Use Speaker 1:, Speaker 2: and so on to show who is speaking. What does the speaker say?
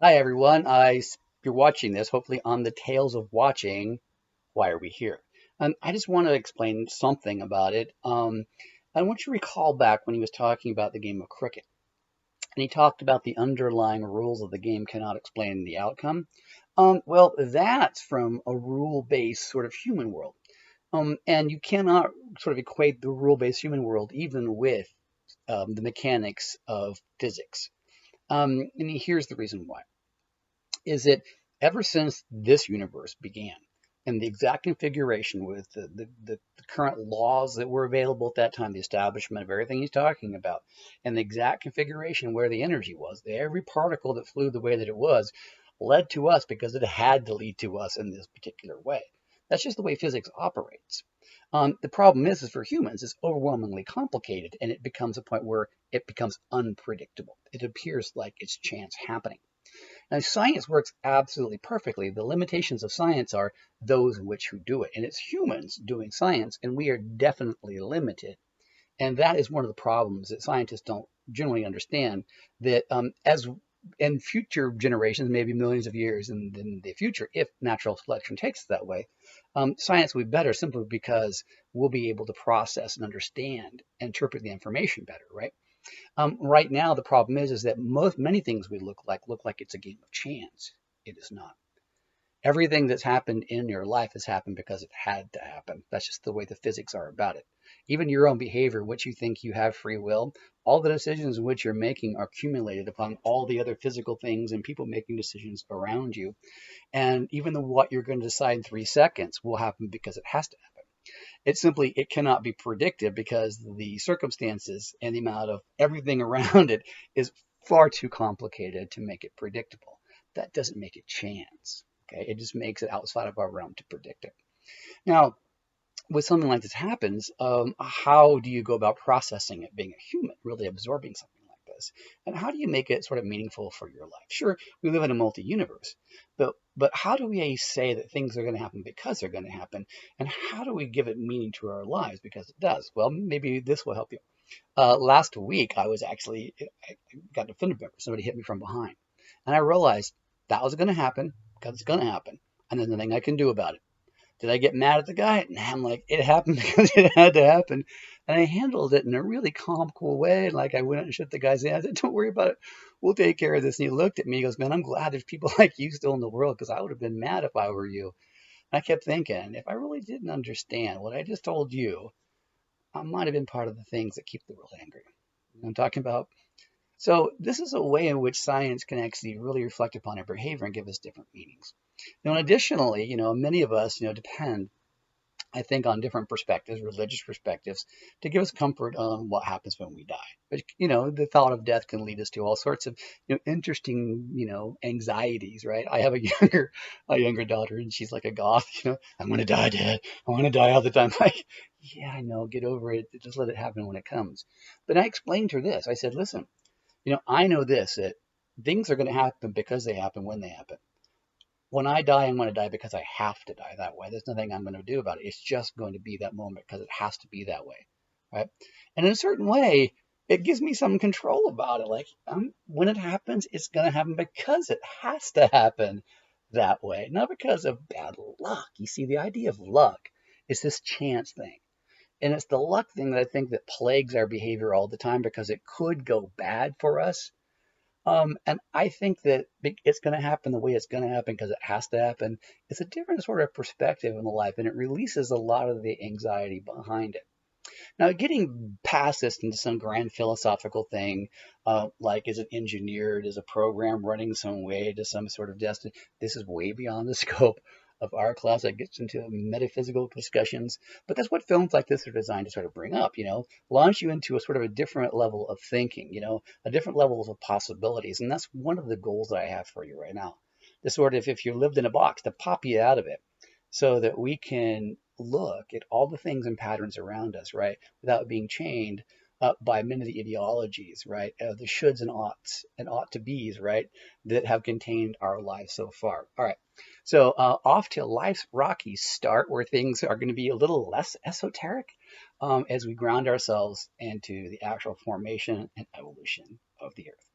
Speaker 1: Hi everyone. You're watching this, hopefully on the tails of watching. Why are we here? I just want to explain something about it. I want you to recall back when he was talking about the game of cricket, and he talked about the underlying rules of the game cannot explain the outcome. Well, that's from a rule-based sort of human world, and you cannot sort of equate the rule-based human world even with the mechanics of physics. And here's the reason why is that ever since this universe began, and the exact configuration with the current laws that were available at that time, the establishment of everything he's talking about, and the exact configuration where the energy was, every particle that flew the way that it was led to us because it had to lead to us in this particular way. That's just the way physics operates. The problem is for humans, it's overwhelmingly complicated, and it becomes a point where it becomes unpredictable. It appears like it's chance happening. Now, science works absolutely perfectly. The limitations of science are those which who do it. And it's humans doing science, and we are definitely limited. And that is one of the problems that scientists don't generally understand, that as in future generations, maybe millions of years in the future, if natural selection takes it that way, science will be better simply because we'll be able to process and understand, and interpret the information better, right? Right now, the problem is that many things we look like it's a game of chance. It is not. Everything that's happened in your life has happened because it had to happen. That's just the way the physics are about it. Even your own behavior, which you think you have free will, all the decisions which you're making are accumulated upon all the other physical things and people making decisions around you. And even though what you're going to decide in 3 seconds will happen because it has to happen. It cannot be predicted because the circumstances and the amount of everything around it is far too complicated to make it predictable. That doesn't make it chance. Okay, it just makes it outside of our realm to predict it. Now, when something like this happens, how do you go about processing it, being a human, really absorbing something like this? And how do you make it sort of meaningful for your life? Sure, we live in a multi-universe, but how do we say that things are going to happen because they're going to happen? And how do we give it meaning to our lives because it does? Well, maybe this will help you. Last week, I got a fender bender. Somebody hit me from behind. And I realized that was going to happen because it's going to happen. And there's nothing I can do about it. Did I get mad at the guy? Nah, I'm like, it happened because it had to happen. And I handled it in a really calm, cool way. Like I went and shook the guy's hand. I said, don't worry about it. We'll take care of this. And he looked at me. He goes, man, I'm glad there's people like you still in the world because I would have been mad if I were you. And I kept thinking, if I really didn't understand what I just told you, I might have been part of the things that keep the world angry. You know what I'm talking about? So this is a way in which science can actually really reflect upon our behavior and give us different meanings. Now, additionally, many of us, depend, I think, on different perspectives, religious perspectives, to give us comfort on what happens when we die. But the thought of death can lead us to all sorts of interesting, anxieties, right? I have a younger daughter, and she's like a goth. I'm gonna die, Dad. I want to die all the time. Like, yeah, I know. Get over it. Just let it happen when it comes. But I explained to her this. I said, listen, I know this that things are going to happen because they happen when they happen. When I die, I'm going to die because I have to die that way. There's nothing I'm going to do about it. It's just going to be that moment because it has to be that way, right? And in a certain way, it gives me some control about it. Like when it happens, it's going to happen because it has to happen that way, not because of bad luck. You see, the idea of luck is this chance thing. And it's the luck thing that I think that plagues our behavior all the time because it could go bad for us, and I think that it's going to happen the way it's going to happen because it has to happen. It's a different sort of perspective in life, and it releases a lot of the anxiety behind it. Now, getting past this into some grand philosophical thing, like is it engineered, is a program running some way to some sort of destiny? This is way beyond the scope of our class. That gets into metaphysical discussions, but that's what films like this are designed to sort of bring up. Launch you into a sort of a different level of thinking. A different levels of possibilities, and that's one of the goals that I have for you right now. To sort of, if you lived in a box, to pop you out of it so that we can look at all the things and patterns around us, right, without being chained up by many of the ideologies, right, the shoulds and ought to be's, right, that have contained our lives so far. All right, so off to life's rocky start, where things are going to be a little less esoteric as we ground ourselves into the actual formation and evolution of the Earth.